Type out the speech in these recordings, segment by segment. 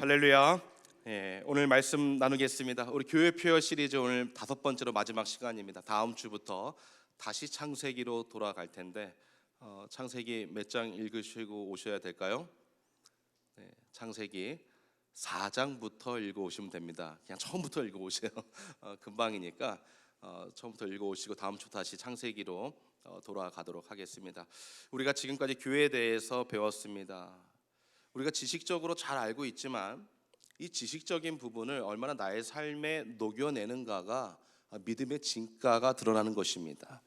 할렐루야. 오늘 말씀 나누겠습니다. 우리 교회 표어 시리즈 오늘 5번째로 마지막 시간입니다. 다음 주부터 다시 창세기로 돌아갈 텐데 창세기 몇 장 읽으시고 오셔야 될까요? 창세기 4장부터 읽어오시면 됩니다. 그냥 처음부터 읽어오세요. 금방이니까 처음부터 읽어오시고 다음 주 다시 창세기로 돌아가도록 하겠습니다. 우리가 지금까지 교회에 대해서 배웠습니다. 우리가 지식적으로 잘 알고 있지만 이 지식적인 부분을 얼마나 나의 삶에 녹여내는가가 믿음의 진가가 드러나는 것입니다.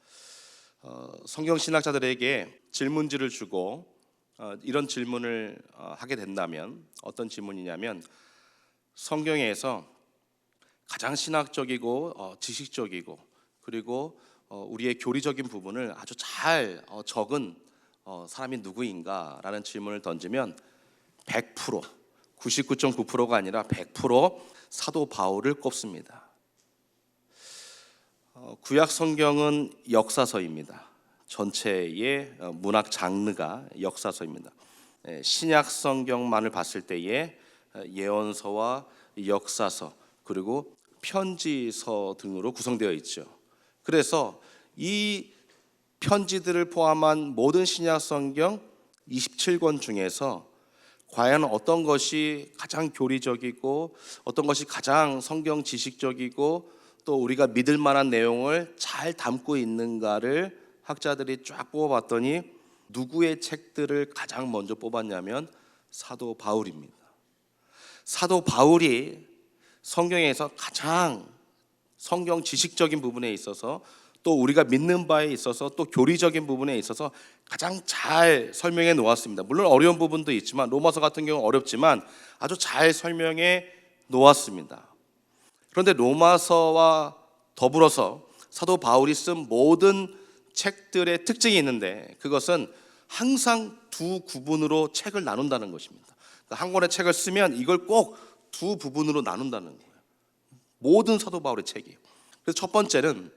성경 신학자들에게 질문지를 주고 이런 질문을 하게 된다면 어떤 질문이냐면, 성경에서 가장 신학적이고 지식적이고 그리고 우리의 교리적인 부분을 아주 잘 적은 사람이 누구인가라는 질문을 던지면 100%, 99.9%가 아니라 100% 사도 바울을 꼽습니다. 구약 성경은 역사서입니다. 전체의 문학 장르가 역사서입니다. 신약 성경만을 봤을 때에 예언서와 역사서 그리고 편지서 등으로 구성되어 있죠. 그래서 이 편지들을 포함한 모든 신약 성경 27권 중에서 과연 어떤 것이 가장 교리적이고 어떤 것이 가장 성경 지식적이고 또 우리가 믿을 만한 내용을 잘 담고 있는가를 학자들이 쫙 뽑아봤더니 누구의 책들을 가장 먼저 뽑았냐면 사도 바울입니다. 사도 바울이 성경에서 가장 성경 지식적인 부분에 있어서 또 우리가 믿는 바에 있어서 또 교리적인 부분에 있어서 가장 잘 설명해 놓았습니다. 물론 어려운 부분도 있지만 로마서 같은 경우는 어렵지만 아주 잘 설명해 놓았습니다. 그런데 로마서와 더불어서 사도 바울이 쓴 모든 책들의 특징이 있는데 그것은 항상 두 구분으로 책을 나눈다는 것입니다. 그러니까 한 권의 책을 쓰면 이걸 꼭 두 부분으로 나눈다는 거예요. 모든 사도 바울의 책이에요. 그래서 첫 번째는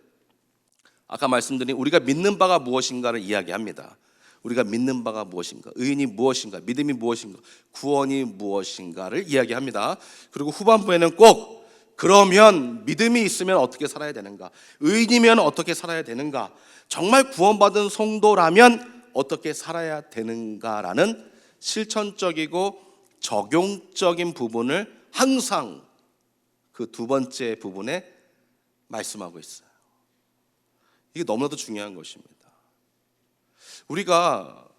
아까 말씀드린 우리가 믿는 바가 무엇인가를 이야기합니다. 우리가 믿는 바가 무엇인가, 의인이 무엇인가, 믿음이 무엇인가, 구원이 무엇인가를 이야기합니다. 그리고 후반부에는 꼭 그러면 믿음이 있으면 어떻게 살아야 되는가, 의인이면 어떻게 살아야 되는가, 정말 구원받은 성도라면 어떻게 살아야 되는가라는 실천적이고 적용적인 부분을 항상 그 두 번째 부분에 말씀하고 있어요. 이게 너무나도 중요한 것입니다. 우리가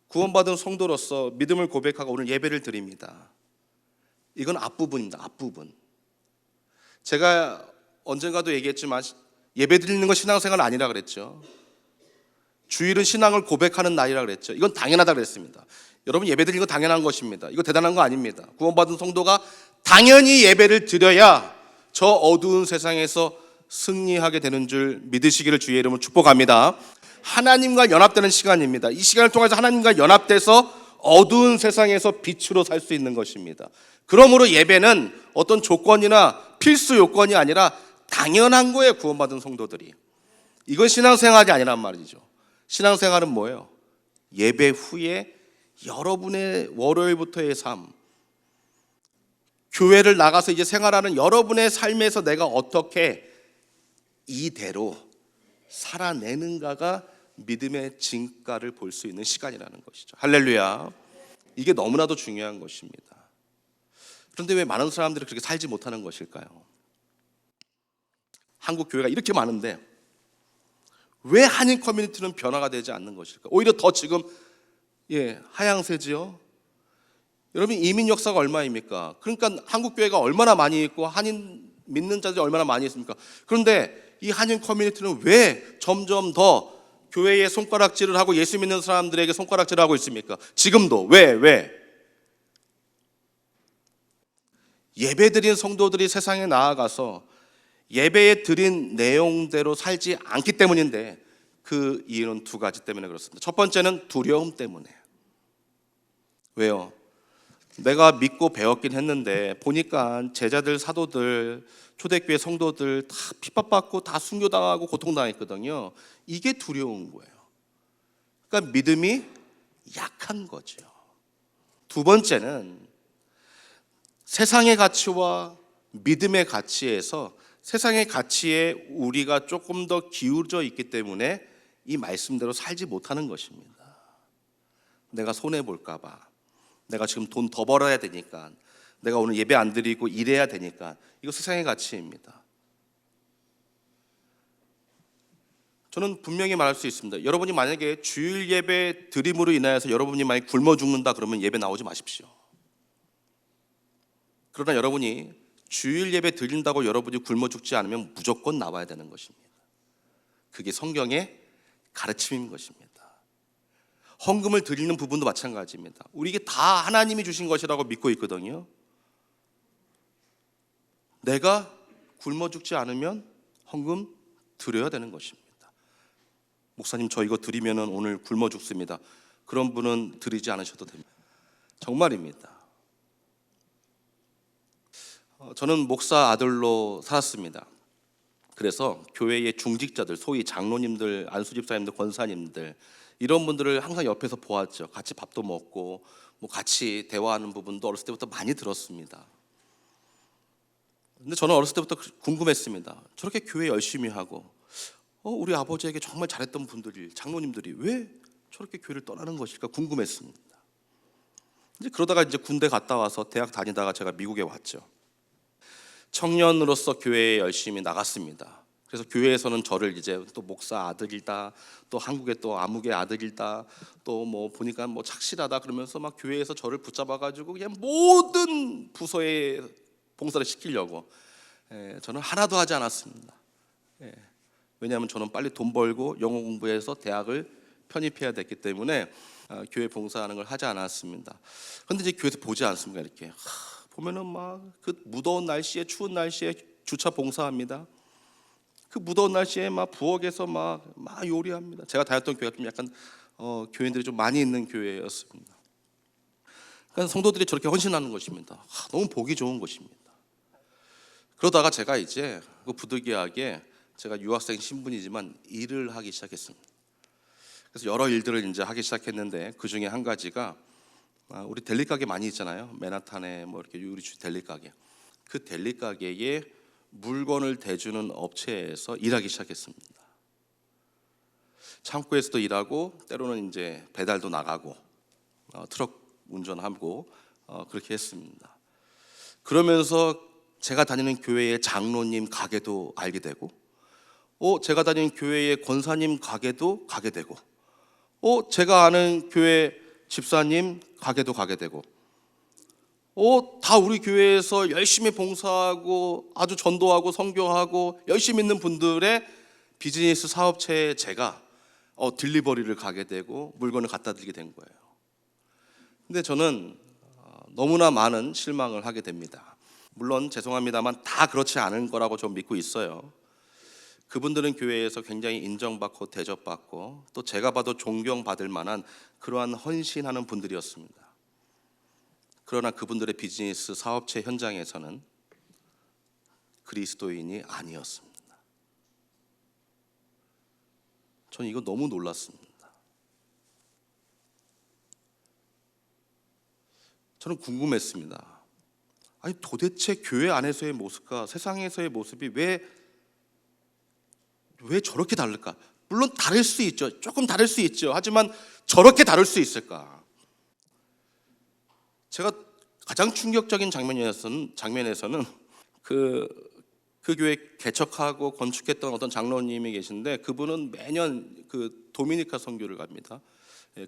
구원받은 성도로서 믿음을 고백하고 오늘 예배를 드립니다. 이건 앞부분입니다. 앞부분. 제가 언젠가도 얘기했지만 예배 드리는 건 신앙생활 아니라 그랬죠. 주일은 신앙을 고백하는 날이라 그랬죠. 이건 당연하다 그랬습니다. 여러분, 예배 드리는 건 당연한 것입니다. 이거 대단한 거 아닙니다. 구원받은 성도가 당연히 예배를 드려야 저 어두운 세상에서 승리하게 되는 줄 믿으시기를 주의 이름으로 축복합니다. 하나님과 연합되는 시간입니다. 이 시간을 통해서 하나님과 연합돼서 어두운 세상에서 빛으로 살 수 있는 것입니다. 그러므로 예배는 어떤 조건이나 필수 요건이 아니라 당연한 거예요. 구원받은 성도들이. 이건 신앙생활이 아니란 말이죠. 신앙생활은 뭐예요? 예배 후에 여러분의 월요일부터의 삶, 교회를 나가서 이제 생활하는 여러분의 삶에서 내가 어떻게 이대로 살아내는가가 믿음의 진가를 볼 수 있는 시간이라는 것이죠. 할렐루야. 이게 너무나도 중요한 것입니다. 그런데 왜 많은 사람들이 그렇게 살지 못하는 것일까요? 한국 교회가 이렇게 많은데 왜 한인 커뮤니티는 변화가 되지 않는 것일까? 오히려 더 지금 하향세지요. 여러분, 이민 역사가 얼마입니까? 그러니까 한국 교회가 얼마나 많이 있고 한인 믿는 자들이 얼마나 많이 있습니까? 그런데 이 한인 커뮤니티는 왜 점점 더 교회에 손가락질을 하고 예수 믿는 사람들에게 손가락질을 하고 있습니까? 지금도 왜? 예배드린 성도들이 세상에 나아가서 예배에 드린 내용대로 살지 않기 때문인데 그 이유는 두 가지 때문에 그렇습니다. 첫 번째는 두려움 때문에. 왜요? 내가 믿고 배웠긴 했는데 보니까 제자들, 사도들, 초대교회 성도들 다 핍박받고 다 순교당하고 고통당했거든요. 이게 두려운 거예요. 그러니까 믿음이 약한 거죠. 두 번째는 세상의 가치와 믿음의 가치에서 세상의 가치에 우리가 조금 더 기울어져 있기 때문에 이 말씀대로 살지 못하는 것입니다. 내가 손해 볼까 봐, 내가 지금 돈 더 벌어야 되니까, 내가 오늘 예배 안 드리고 일해야 되니까, 이거 세상의 가치입니다. 저는 분명히 말할 수 있습니다. 여러분이 만약에 주일 예배 드림으로 인하여서 여러분이 만약 굶어 죽는다 그러면 예배 나오지 마십시오. 그러나 여러분이 주일 예배 드린다고 여러분이 굶어 죽지 않으면 무조건 나와야 되는 것입니다. 그게 성경의 가르침인 것입니다. 헌금을 드리는 부분도 마찬가지입니다. 우리에게 다 하나님이 주신 것이라고 믿고 있거든요. 내가 굶어 죽지 않으면 헌금 드려야 되는 것입니다. 목사님, 저 이거 드리면 오늘 굶어 죽습니다. 그런 분은 드리지 않으셔도 됩니다. 정말입니다. 저는 목사 아들로 살았습니다. 그래서 교회의 중직자들, 소위 장로님들, 안수집사님들, 권사님들, 이런 분들을 항상 옆에서 보았죠. 같이 밥도 먹고 뭐 같이 대화하는 부분도 어렸을 때부터 많이 들었습니다. 근데 저는 어렸을 때부터 궁금했습니다. 저렇게 교회 열심히 하고 우리 아버지에게 정말 잘했던 분들이, 장로님들이 왜 저렇게 교회를 떠나는 것일까 궁금했습니다. 이제 그러다가 이제 군대 갔다 와서 대학 다니다가 제가 미국에 왔죠. 청년으로서 교회에 열심히 나갔습니다. 그래서 교회에서는 저를 이제 또 목사 아들이다, 또 한국의 또 아무개 아들이다, 또 뭐 보니까 뭐 착실하다 그러면서 막 교회에서 저를 붙잡아가지고 그냥 모든 부서에 봉사를 시키려고. 저는 하나도 하지 않았습니다. 왜냐하면 저는 빨리 돈 벌고 영어 공부해서 대학을 편입해야 됐기 때문에 교회 봉사하는 걸 하지 않았습니다. 그런데 이제 교회에서 보지 않습니까? 이렇게 보면은 막 그 무더운 날씨에, 추운 날씨에 주차 봉사합니다. 그 무더운 날씨에 막 부엌에서 막 요리합니다. 제가 다녔던 교회가 좀 약간 교인들이 좀 많이 있는 교회였습니다. 그러니까 성도들이 저렇게 헌신하는 것입니다. 너무 보기 좋은 것입니다. 그러다가 제가 이제 그 부득이하게 제가 유학생 신분이지만 일을 하기 시작했습니다. 그래서 여러 일들을 이제 하기 시작했는데 그 중에 한 가지가 우리 델리 가게 많이 있잖아요. 맨하탄에 뭐 이렇게 유리주 델리 가게. 그 델리 가게에 물건을 대주는 업체에서 일하기 시작했습니다. 창고에서도 일하고 때로는 이제 배달도 나가고 트럭 운전하고 그렇게 했습니다. 그러면서 제가 다니는 교회의 장로님 가게도 알게 되고, 제가 다니는 교회의 권사님 가게도 가게 되고, 제가 아는 교회 집사님 가게도 가게 되고, 다 우리 교회에서 열심히 봉사하고 아주 전도하고 선교하고 열심히 있는 분들의 비즈니스 사업체에 제가 딜리버리를 가게 되고 물건을 갖다 드리게 된 거예요. 근데 저는 너무나 많은 실망을 하게 됩니다. 물론 죄송합니다만 다 그렇지 않은 거라고 좀 믿고 있어요. 그분들은 교회에서 굉장히 인정받고 대접받고 또 제가 봐도 존경받을 만한 그러한 헌신하는 분들이었습니다. 그러나 그분들의 비즈니스 사업체 현장에서는 그리스도인이 아니었습니다. 저는 이거 너무 놀랐습니다. 저는 궁금했습니다. 아니 도대체 교회 안에서의 모습과 세상에서의 모습이 왜 저렇게 다를까? 물론 다를 수 있죠. 조금 다를 수 있죠. 하지만 저렇게 다를 수 있을까? 제가 가장 충격적인 장면에서는 그 교회 개척하고 건축했던 어떤 장로님이 계신데 그분은 매년 그 도미니카 선교를 갑니다.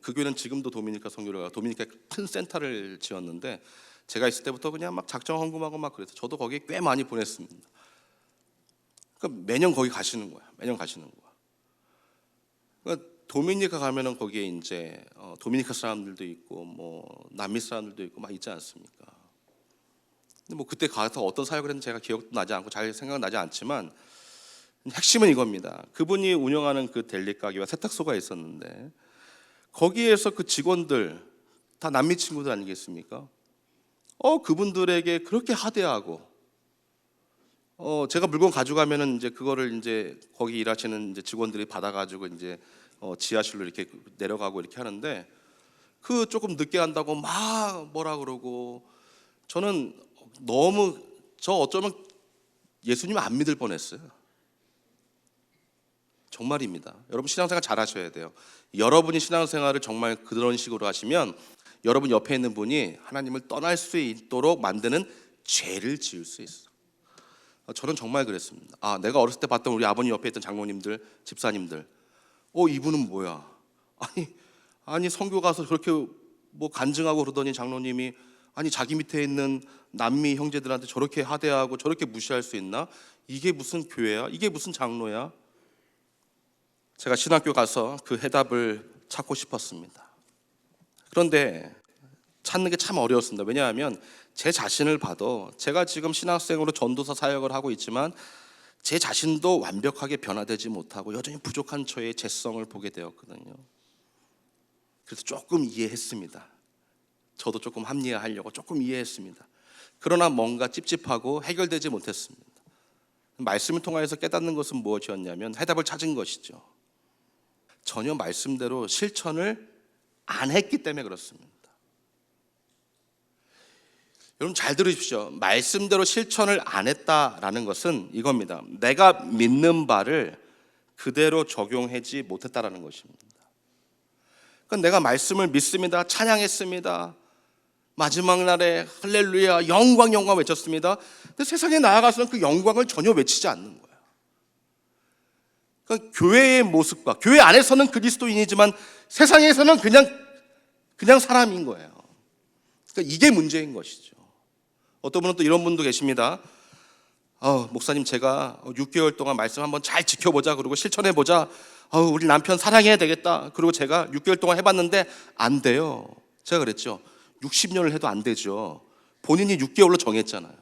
그 교회는 지금도 도미니카 선교를 가고 도미니카 큰 센터를 지었는데 제가 있을 때부터 그냥 막 작정 헌금하고 막 그래서 저도 거기에 꽤 많이 보냈습니다. 그러니까 매년 거기 가시는 거야. 매년 가시는 거야. 그러니까 도미니카 가면은 거기에 이제 도미니카 사람들도 있고 뭐 남미 사람들도 있고 막 있지 않습니까? 근데 뭐 그때 가서 어떤 사역을 했는지 제가 기억도 나지 않고 잘 생각나지 않지만 핵심은 이겁니다. 그분이 운영하는 그 델리 가게와 세탁소가 있었는데 거기에서 그 직원들 다 남미 친구들 아니겠습니까? 그분들에게 그렇게 하대하고 제가 물건 가져가면은 이제 그거를 이제 거기 일하시는 이제 직원들이 받아가지고 이제 지하실로 이렇게 내려가고 이렇게 하는데 그 조금 늦게 간다고 막 뭐라 그러고 저는 너무 저 어쩌면 예수님 안 믿을 뻔했어요. 정말입니다. 여러분 신앙생활 잘 하셔야 돼요. 여러분이 신앙생활을 정말 그런 식으로 하시면 여러분 옆에 있는 분이 하나님을 떠날 수 있도록 만드는 죄를 지을 수 있어요. 저는 정말 그랬습니다. 내가 어렸을 때 봤던 우리 아버님 옆에 있던 장로님들, 집사님들, 이분은 뭐야? 아니 선교 가서 그렇게 뭐 간증하고 그러더니 장로님이 자기 밑에 있는 남미 형제들한테 저렇게 하대하고 저렇게 무시할 수 있나? 이게 무슨 교회야? 이게 무슨 장로야? 제가 신학교 가서 그 해답을 찾고 싶었습니다. 그런데 찾는 게 참 어려웠습니다. 왜냐하면 제 자신을 봐도 제가 지금 신학생으로 전도사 사역을 하고 있지만 제 자신도 완벽하게 변화되지 못하고 여전히 부족한 저의 죄성을 보게 되었거든요. 그래서 조금 이해했습니다. 저도 조금 합리화하려고 조금 이해했습니다. 그러나 뭔가 찝찝하고 해결되지 못했습니다. 말씀을 통하여서 깨닫는 것은 무엇이었냐면 해답을 찾은 것이죠. 전혀 말씀대로 실천을 안 했기 때문에 그렇습니다. 여러분 잘 들으십시오. 말씀대로 실천을 안 했다라는 것은 이겁니다. 내가 믿는 바를 그대로 적용하지 못했다라는 것입니다. 그러니까 내가 말씀을 믿습니다. 찬양했습니다. 마지막 날에 할렐루야 영광 영광 외쳤습니다. 근데 세상에 나아가서는 그 영광을 전혀 외치지 않는 거예요. 그러니까 교회의 모습과 교회 안에서는 그리스도인이지만 세상에서는 그냥 사람인 거예요. 그러니까 이게 문제인 것이죠. 어떤 분은 또 이런 분도 계십니다. 목사님 제가 6개월 동안 말씀 한번 잘 지켜보자 그리고 실천해보자. 우리 남편 사랑해야 되겠다. 그리고 제가 6개월 동안 해봤는데 안 돼요. 제가 그랬죠. 60년을 해도 안 되죠. 본인이 6개월로 정했잖아요.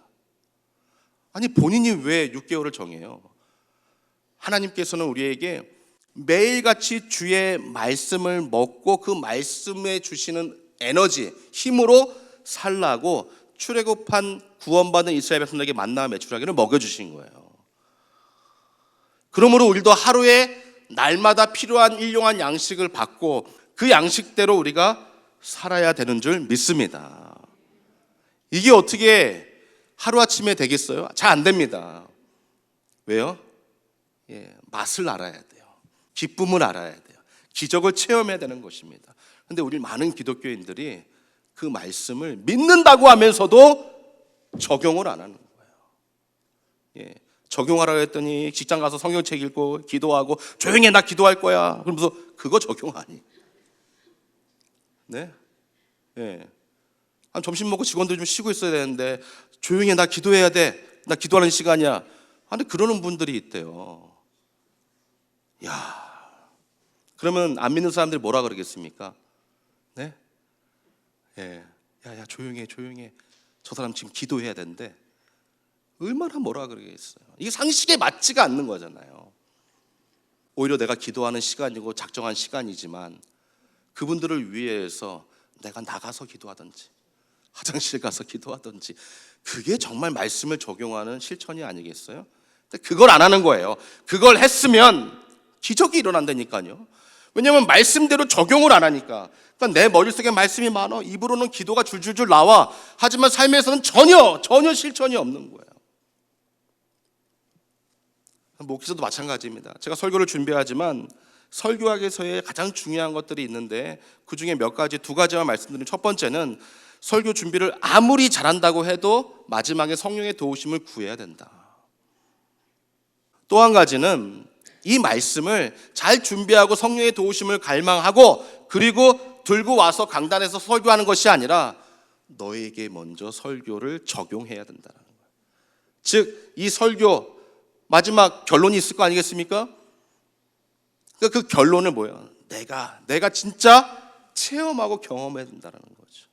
아니 본인이 왜 6개월을 정해요? 하나님께서는 우리에게 매일같이 주의 말씀을 먹고 그 말씀에 주시는 에너지, 힘으로 살라고 출애굽한 구원받은 이스라엘 백성들에게 만나 메추라기를 먹여주신 거예요. 그러므로 우리도 하루에 날마다 필요한 일용한 양식을 받고 그 양식대로 우리가 살아야 되는 줄 믿습니다. 이게 어떻게 하루아침에 되겠어요? 잘 안 됩니다. 왜요? 맛을 알아야 돼요. 기쁨을 알아야 돼요. 기적을 체험해야 되는 것입니다. 그런데 우리 많은 기독교인들이 그 말씀을 믿는다고 하면서도 적용을 안 하는 거예요. 적용하라고 했더니 직장 가서 성경책 읽고 기도하고 조용히 해, 나 기도할 거야. 그러면서 그거 적용 아니? 네? 점심 먹고 직원들 좀 쉬고 있어야 되는데 조용히 해, 나 기도해야 돼. 나 기도하는 시간이야. 근데 그러는 분들이 있대요. 그러면 안 믿는 사람들이 뭐라 그러겠습니까? 네? 야 조용히 해. 저 사람 지금 기도해야 되는데 얼마나 뭐라 그러겠어요. 이게 상식에 맞지가 않는 거잖아요. 오히려 내가 기도하는 시간이고 작정한 시간이지만 그분들을 위해서 내가 나가서 기도하든지 화장실 가서 기도하든지 그게 정말 말씀을 적용하는 실천이 아니겠어요? 근데 그걸 안 하는 거예요. 그걸 했으면 기적이 일어난다니까요. 왜냐하면 말씀대로 적용을 안 하니까. 그러니까 내 머릿속에 말씀이 많아. 입으로는 기도가 줄줄줄 나와. 하지만 삶에서는 전혀 실천이 없는 거예요. 목회자도 마찬가지입니다. 제가 설교를 준비하지만 설교학에서의 가장 중요한 것들이 있는데 그중에 두 가지만 말씀드리면 첫 번째는 설교 준비를 아무리 잘한다고 해도 마지막에 성령의 도우심을 구해야 된다. 또 한 가지는 이 말씀을 잘 준비하고 성령의 도우심을 갈망하고 그리고 들고 와서 강단에서 설교하는 것이 아니라 너에게 먼저 설교를 적용해야 된다는 거예요. 즉 이 설교 마지막 결론이 있을 거 아니겠습니까? 그 결론은 뭐예요? 내가 진짜 체험하고 경험해야 된다는 거죠.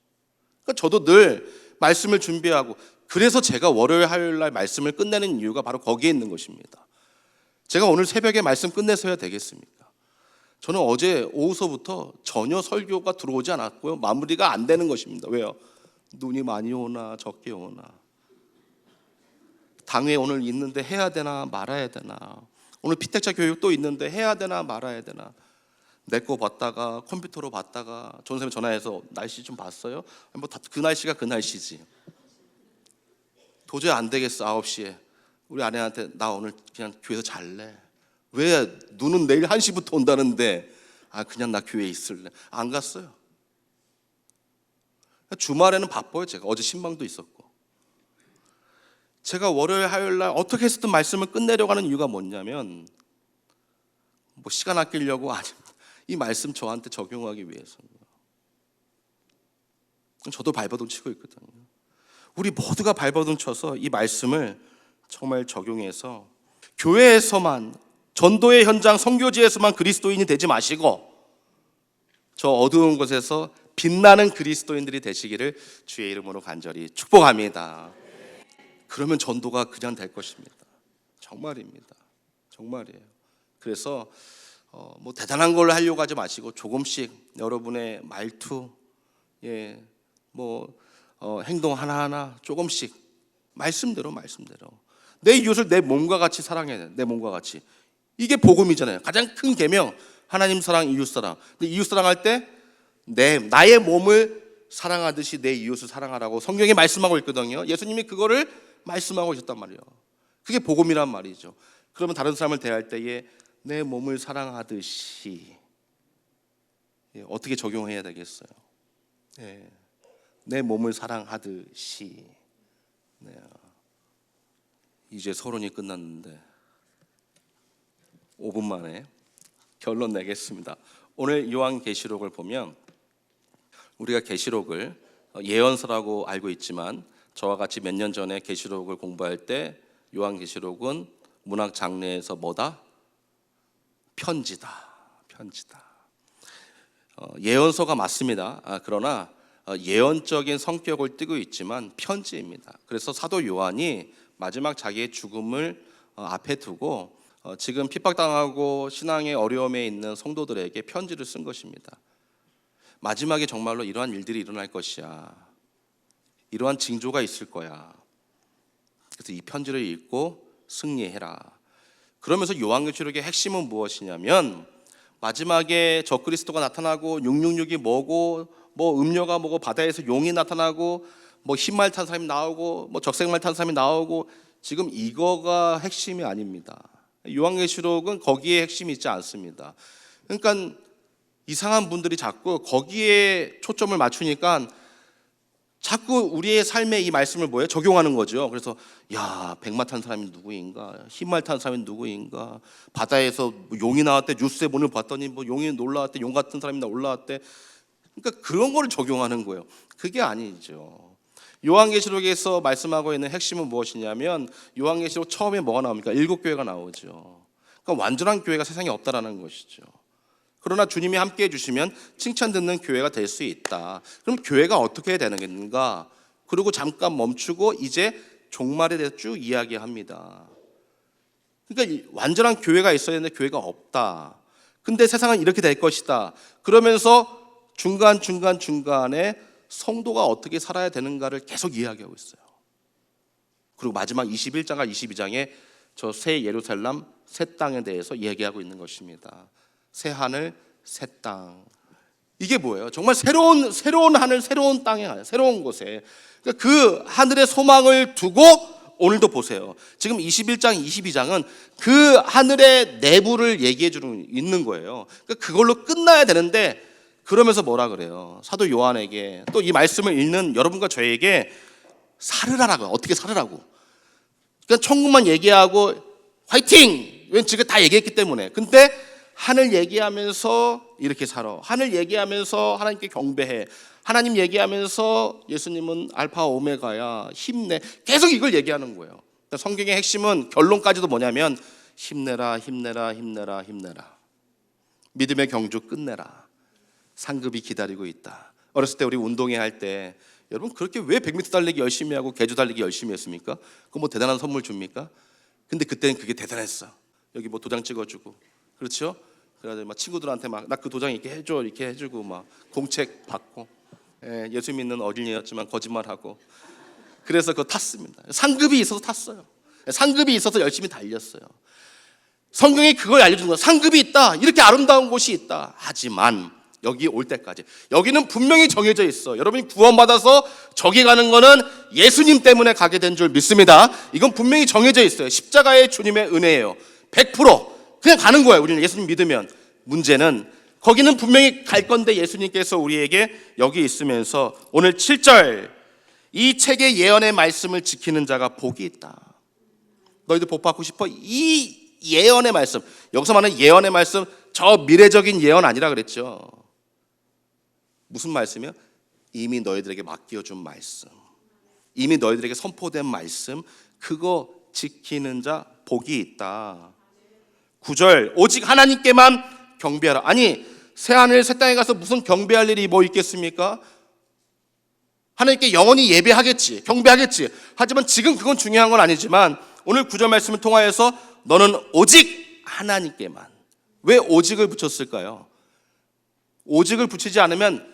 그러니까 저도 늘 말씀을 준비하고 그래서 제가 월요일 화요일 날 말씀을 끝내는 이유가 바로 거기에 있는 것입니다. 제가 오늘 새벽에 말씀 끝내서야 되겠습니까? 저는 어제 오후서부터 전혀 설교가 들어오지 않았고요. 마무리가 안 되는 것입니다. 왜요? 눈이 많이 오나 적게 오나, 당회 오늘 있는데 해야 되나 말아야 되나, 오늘 피택자 교육 또 있는데 해야 되나 말아야 되나, 내 거 봤다가 컴퓨터로 봤다가 전선생님 전화해서 날씨 좀 봤어요? 그 날씨가 그 날씨지. 도저히 안 되겠어. 9시에 우리 아내한테 나 오늘 그냥 교회에서 잘래. 왜? 누는 내일 1시부터 온다는데. 그냥 나 교회에 있을래. 안 갔어요. 주말에는 바빠요. 제가 어제 신방도 있었고. 제가 월요일 화요일 날 어떻게 해서든 말씀을 끝내려고 하는 이유가 뭐냐면 뭐 시간 아끼려고 아닙니다. 이 말씀 저한테 적용하기 위해서입니다. 저도 발버둥 치고 있거든요. 우리 모두가 발버둥 쳐서 이 말씀을 정말 적용해서 교회에서만, 전도의 현장 선교지에서만 그리스도인이 되지 마시고 저 어두운 곳에서 빛나는 그리스도인들이 되시기를 주의 이름으로 간절히 축복합니다. 그러면 전도가 그냥 될 것입니다. 정말입니다. 정말이에요. 그래서 뭐 대단한 걸 하려고 하지 마시고 조금씩 여러분의 말투, 행동 하나하나 조금씩 말씀대로 내 이웃을 내 몸과 같이 사랑해야 돼. 내 몸과 같이. 이게 복음이잖아요. 가장 큰 계명, 하나님 사랑, 이웃 사랑. 근데 이웃 사랑할 때 나의 몸을 사랑하듯이 내 이웃을 사랑하라고 성경에 말씀하고 있거든요. 예수님이 그거를 말씀하고 있었단 말이에요. 그게 복음이란 말이죠. 그러면 다른 사람을 대할 때에 내 몸을 사랑하듯이 어떻게 적용해야 되겠어요? 내 몸을 사랑하듯이. 이제 서론이 끝났는데 5분 만에 결론 내겠습니다. 오늘 요한계시록을 보면 우리가 계시록을 예언서라고 알고 있지만 저와 같이 몇 년 전에 계시록을 공부할 때 요한계시록은 문학 장르에서 뭐다? 편지다. 예언서가 맞습니다. 그러나 예언적인 성격을 띠고 있지만 편지입니다. 그래서 사도 요한이 마지막 자기의 죽음을 앞에 두고 지금 핍박당하고 신앙의 어려움에 있는 성도들에게 편지를 쓴 것입니다. 마지막에 정말로 이러한 일들이 일어날 것이야. 이러한 징조가 있을 거야. 그래서 이 편지를 읽고 승리해라. 그러면서 요한계시록의 핵심은 무엇이냐면 마지막에 적그리스도가 나타나고 666이 뭐고 뭐 음료가 뭐고 바다에서 용이 나타나고 뭐 흰말 탄 사람이 나오고 뭐 적색말 탄 사람이 나오고 지금 이거가 핵심이 아닙니다. 요한계시록은 거기에 핵심이 있지 않습니다. 그러니까 이상한 분들이 자꾸 거기에 초점을 맞추니까 자꾸 우리의 삶에 이 말씀을 뭐예요? 적용하는 거죠. 그래서 백마 탄 사람이 누구인가? 흰말 탄 사람이 누구인가? 바다에서 용이 나왔대. 뉴스에 오늘 봤더니 뭐 용이 올라왔대. 용 같은 사람이 올라왔대. 그러니까 그런 거를 적용하는 거예요. 그게 아니죠. 요한계시록에서 말씀하고 있는 핵심은 무엇이냐면 요한계시록 처음에 뭐가 나옵니까? 7교회가 나오죠. 그러니까 완전한 교회가 세상에 없다라는 것이죠. 그러나 주님이 함께해 주시면 칭찬 듣는 교회가 될 수 있다. 그럼 교회가 어떻게 해야 되는가? 그리고 잠깐 멈추고 이제 종말에 대해서 쭉 이야기합니다. 그러니까 완전한 교회가 있어야 되는데 교회가 없다. 근데 세상은 이렇게 될 것이다. 그러면서 중간에 성도가 어떻게 살아야 되는가를 계속 이야기하고 있어요. 그리고 마지막 21장과 22장에 저 새 예루살렘, 새 땅에 대해서 얘기하고 있는 것입니다. 새 하늘, 새 땅. 이게 뭐예요? 정말 새로운 하늘, 새로운 땅에 가요. 새로운 곳에. 그러니까 그 하늘의 소망을 두고 오늘도 보세요. 지금 21장, 22장은 그 하늘의 내부를 얘기해 주는 있는 거예요. 그러니까 그걸로 끝나야 되는데 그러면서 뭐라 그래요? 사도 요한에게 또 이 말씀을 읽는 여러분과 저에게 살으라고. 어떻게 살으라고? 그러니까 천국만 얘기하고 화이팅! 왠 지금 다 얘기했기 때문에. 근데 하늘 얘기하면서 이렇게 살아. 하늘 얘기하면서 하나님께 경배해. 하나님 얘기하면서 예수님은 알파 오메가야. 힘내. 계속 이걸 얘기하는 거예요. 그러니까 성경의 핵심은 결론까지도 뭐냐면 힘내라. 믿음의 경주 끝내라. 상급이 기다리고 있다. 어렸을 때 우리 운동회 할 때 여러분 그렇게 왜 100m 달리기 열심히 하고 계주 달리기 열심히 했습니까? 그거 뭐 대단한 선물 줍니까? 근데 그때는 그게 대단했어. 여기 뭐 도장 찍어주고, 그렇죠? 그래가지고 막 친구들한테 막 나 그 도장 이렇게 해줘 이렇게 해주고 막 공책 받고, 예수 믿는 어린이였지만 거짓말하고, 그래서 그거 탔습니다. 상급이 있어서 탔어요. 상급이 있어서 열심히 달렸어요. 성경이 그걸 알려주는 거예요. 상급이 있다. 이렇게 아름다운 곳이 있다. 하지만 여기 올 때까지. 여기는 분명히 정해져 있어. 여러분이 구원받아서 저기 가는 거는 예수님 때문에 가게 된 줄 믿습니다. 이건 분명히 정해져 있어요. 십자가의 주님의 은혜예요. 100% 그냥 가는 거예요. 우리는 예수님 믿으면. 문제는 거기는 분명히 갈 건데 예수님께서 우리에게 여기 있으면서 오늘 7절, 이 책의 예언의 말씀을 지키는 자가 복이 있다. 너희들 복 받고 싶어? 이 예언의 말씀, 여기서 말하는 예언의 말씀, 저 미래적인 예언 아니라 그랬죠. 무슨 말씀이요? 이미 너희들에게 맡겨준 말씀, 이미 너희들에게 선포된 말씀, 그거 지키는 자 복이 있다. 9절, 오직 하나님께만 경배하라. 아니, 새하늘 새 땅에 가서 무슨 경배할 일이 뭐 있겠습니까? 하나님께 영원히 예배하겠지, 경배하겠지. 하지만 지금 그건 중요한 건 아니지만 오늘 9절 말씀을 통하여서 너는 오직 하나님께만. 왜 오직을 붙였을까요? 오직을 붙이지 않으면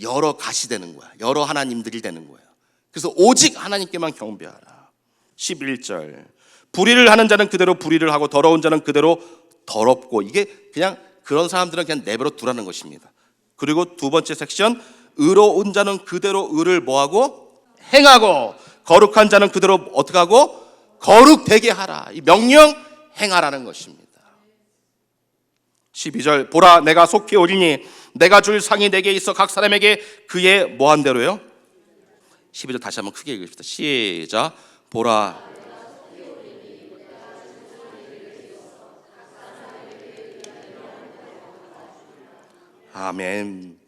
여러 갓이 되는 거야. 여러 하나님들이 되는 거예요. 그래서 오직 하나님께만 경배하라. 11절, 불의를 하는 자는 그대로 불의를 하고 더러운 자는 그대로 더럽고. 이게 그냥 그런 사람들은 그냥 내버려 두라는 것입니다. 그리고 두 번째 섹션, 의로운 자는 그대로 의를 뭐하고? 행하고, 거룩한 자는 그대로 어떻게 하고? 거룩되게 하라. 이 명령 행하라는 것입니다. 12절, 보라 내가 속히 오리니 내가 줄 상이 내게 있어 각 사람에게 그의 뭐한 대로요? 12절 다시 한번 크게 읽읍시다. 시작. 보라 아멘.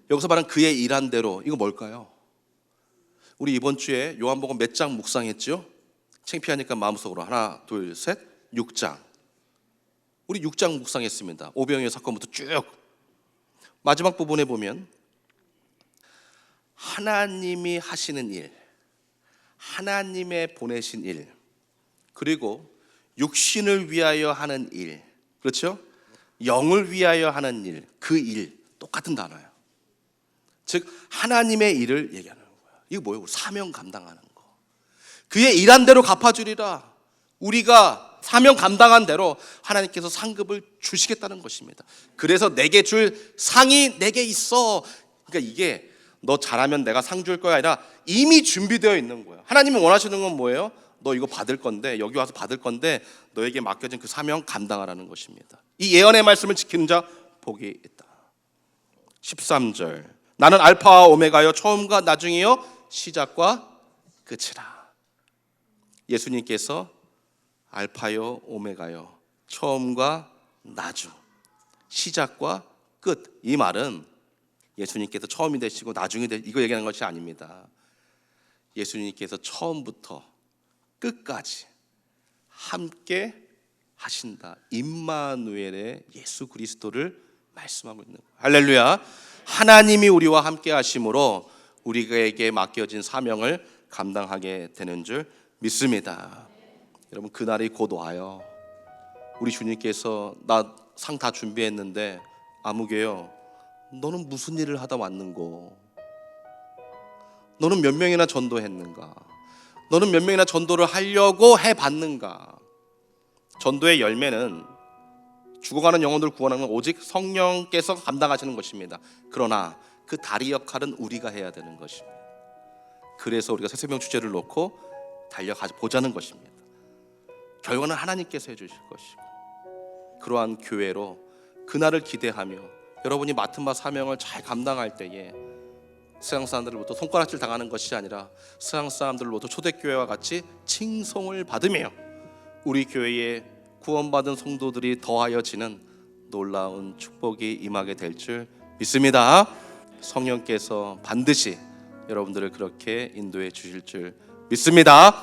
여기서 말하는 그의 일한 대로, 이거 뭘까요? 우리 이번 주에 요한복음 몇 장 묵상했죠? 창피하니까 마음속으로 하나 둘 셋 6장. 우리 6장 묵상했습니다. 오병이어 사건부터 쭉. 마지막 부분에 보면 하나님이 하시는 일, 하나님의 보내신 일, 그리고 육신을 위하여 하는 일, 그렇죠? 영을 위하여 하는 일, 그 일 똑같은 단어예요. 즉 하나님의 일을 얘기하는 거예요. 이거 뭐예요? 사명 감당하는 거. 그의 일한 대로 갚아주리라. 우리가 사명 감당한 대로 하나님께서 상급을 주시겠다는 것입니다. 그래서 내게 줄 상이 내게 있어. 그러니까 이게 너 잘하면 내가 상 줄 거야 아니라 이미 준비되어 있는 거예요. 하나님이 원하시는 건 뭐예요? 너 이거 받을 건데, 여기 와서 받을 건데 너에게 맡겨진 그 사명 감당하라는 것입니다. 이 예언의 말씀을 지키는 자 복이 있다. 13절, 나는 알파와 오메가요 처음과 나중이요 시작과 끝이라. 예수님께서 알파요 오메가요 처음과 나중, 시작과 끝. 이 말은 예수님께서 처음이 되시고 나중이 되시고 이거 얘기하는 것이 아닙니다. 예수님께서 처음부터 끝까지 함께 하신다. 임마누엘의 예수 그리스도를 말씀하고 있는 거예요. 할렐루야. 하나님이 우리와 함께 하심으로 우리에게 맡겨진 사명을 감당하게 되는 줄 믿습니다. 여러분, 그날이 곧 와요. 우리 주님께서 나 상 다 준비했는데 아무개요, 너는 무슨 일을 하다 왔는고? 너는 몇 명이나 전도했는가? 너는 몇 명이나 전도를 하려고 해봤는가? 전도의 열매는 죽어가는 영혼들을 구원하는 건 오직 성령께서 감당하시는 것입니다. 그러나 그 다리 역할은 우리가 해야 되는 것입니다. 그래서 우리가 새생명 주제를 놓고 달려보자는 것입니다. 결과는 하나님께서 해주실 것이고, 그러한 교회로 그날을 기대하며 여러분이 맡은 바 사명을 잘 감당할 때에 세상 사람들로부터 손가락질 당하는 것이 아니라 세상 사람들로부터 초대교회와 같이 칭송을 받으며 우리 교회에 구원받은 성도들이 더하여지는 놀라운 축복이 임하게 될 줄 믿습니다. 성령께서 반드시 여러분들을 그렇게 인도해 주실 줄 믿습니다.